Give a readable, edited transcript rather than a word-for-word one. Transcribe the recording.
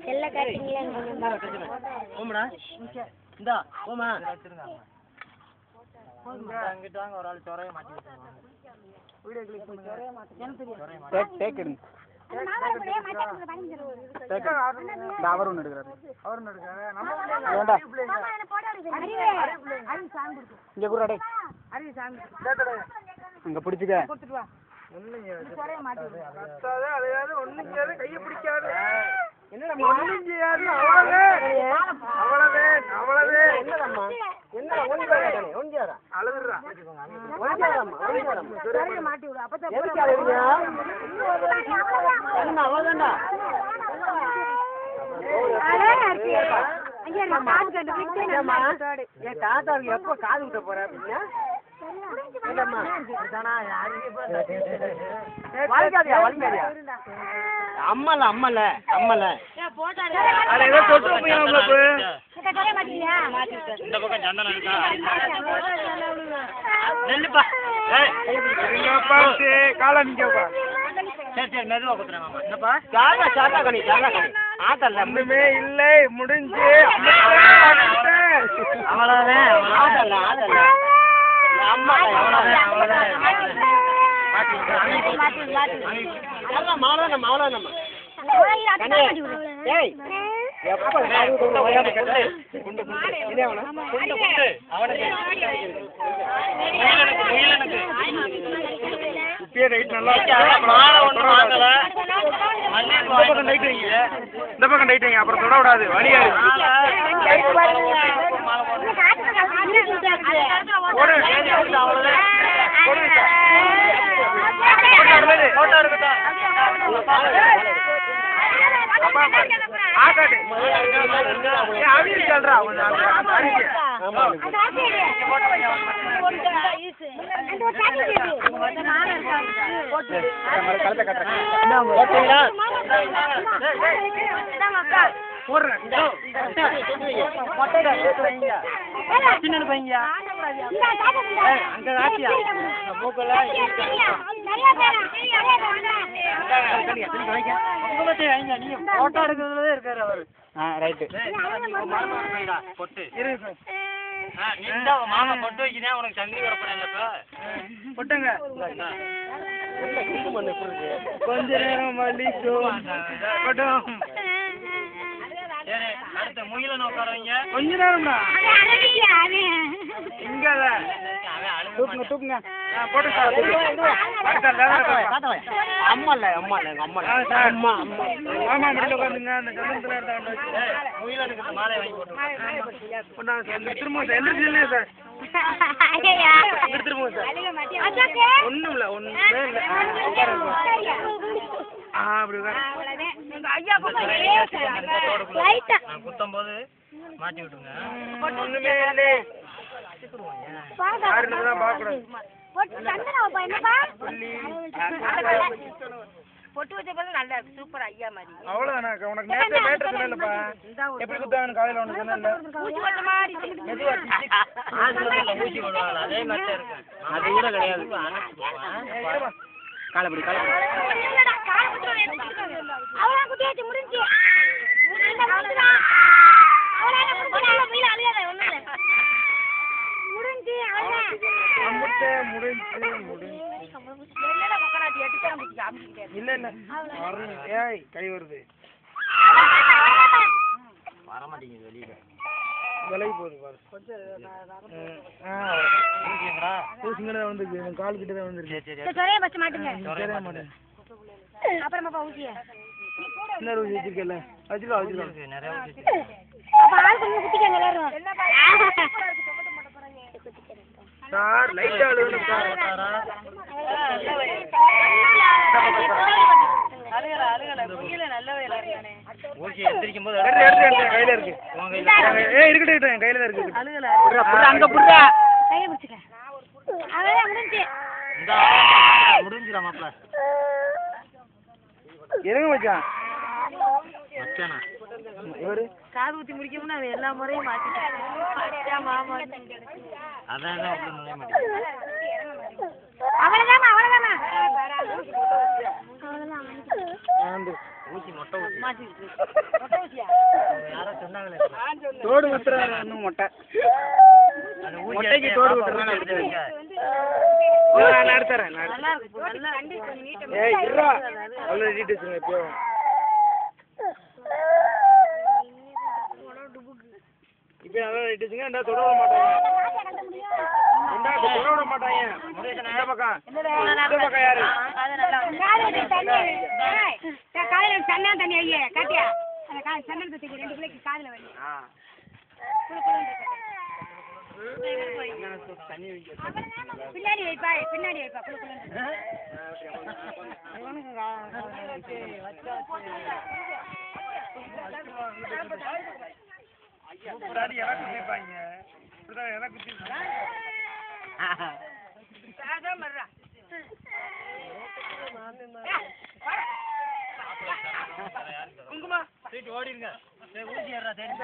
செல்ல காட்டிங்களே ஓமடா இந்தா ஓமா அங்கிட்டு வாங்க ஒரு ஆள் சொரைய மாட்டிக்கிட்டாங்க வீடியோ கிளிக் பண்ணுங்க டேக் எடுங்க அவர் ஒன்று எடுக்கிறாரு இங்கே கூட இங்கே பிடிச்சிக்க கையை பிடிக்காது தாத்தாவுக்கு எப்ப காது விட்ட போற அப்படின்னா அம்மல அம்மல அம்மல இந்த பக்கம் சந்தனம் இருக்கா நெல்லுப்பா கால நிக்கப்பா சரி சரி மெதுவா குத்துறேன் மாமா என்னப்பா சாரா சாரா கணி ஆட்டல்ல ஒண்ணுமே இல்லை முடிஞ்சு அவ்வளவுதான் ஆட்டல்ல ஆட்டல்ல அம்மா அவ்வளவுதான் அவ்வளவுதான் மாவளம் நம்ம ஏய் எப்ப இந்த பக்கம் டைட் வைங்க அப்புறம் தொட விடாது வழியா போட்டோ எடுக்கிறதுல இருக்காரு அவரு ரைட்டு மாமா பொட்டு வைக்கிறேன் உனக்கு சங்கிலி வரப்படலப்ப பொட்டுங்க கொஞ்ச நேரம் அடுத்த முயல உட்கார வைங்க கொஞ்ச நேரம்டா இங்க தூக்குங்க தூக்குங்க போட்டு அம்மா இல்ல அம்மா இல்ல எங்க அம்மா அம்மா அம்மா மாமா முடியல உட்காந்துங்க அந்த கல்லத்துல முயல இருக்கிற மாலை வாங்கி போட்டு திரும்ப எந்திரிச்சு சார் திரும்ப சார் ஒண்ணும் இல்ல ஒண்ணுமே இல்ல அப்படி குத்தும் போது மாட்டி விட்டுங்க ஒண்ணுமே இல்லை பொட்டு வச்ச பிறகு நல்லா இருக்கு சூப்பர் ஐயா மாதிரி அவ்வளவுதானே உனக்கு நேத்து மேட்டர் சொன்னேன்லப்பா எப்படி குத்தாங்கன்னு காலையில உனக்கு சொன்னேன்ல ஊசி போட்ட மாதிரி மெதுவா ஊசி போடுவாங்க அதே மாதிரி இருக்கு அது கூட கிடையாது காலப்படி காலப்படி அவளா குத்தியாச்சு முடிஞ்சு இல்ல இல்ல ஏய் கை வருது வர மாட்டேங்குது வெளியில விலகி போகுது பாரு ஊசிங்களே வந்து கால் கிட்ட தான் வந்துருக்கு அப்புறமா ஊசிய இன்னொரு ஊசி வச்சிருக்கல வச்சுக்கலாம் வச்சுக்கலாம் நிறைய ஊசி சார் லைட் ஆளுங்க ஊசி எந்திரிக்கும் போது கையில இருக்கு இருக்கட்டும் கையில தான் இருக்கு அங்க புடுடா கையில பிடிச்சுக்க அவளே முடிஞ்சு முடிஞ்சிரா மாப்ள இருங்க மச்சான் மச்சானா இவரு காது ஊத்தி முடிக்கணும்னா அவ எல்லா முறையும் மாத்திட்டான் மாமா அதான் நுழைய மாட்டேங்குது அவ்வளவுதான் ஊசி மொட்டை ஊசி யாரோ சொன்னாங்களே தோடு விட்டுறாரு இன்னும் மொட்டை மொட்டைக்கு தோடு விட்டுறாரு நான் எடுத்துறேன் ஏய் இருடா அவ்வளோ டீட்டெயில்ஸ் எப்பயோ இப்போ நல்லா டீட்டெயில்ஸுங்க என்ன தொட விட மாட்டாங்க தொட விட மாட்டாங்க இந்த பக்கம் யாரு காலையில் சன்னா தண்ணி ஐயே காட்டியா அந்த காலை சன்னல் பத்தி 2 பிள்ளைக்கு காதில் வை பின்னாடி வைப்பா ஓடிருங்க ஊசி ஏறா தேடி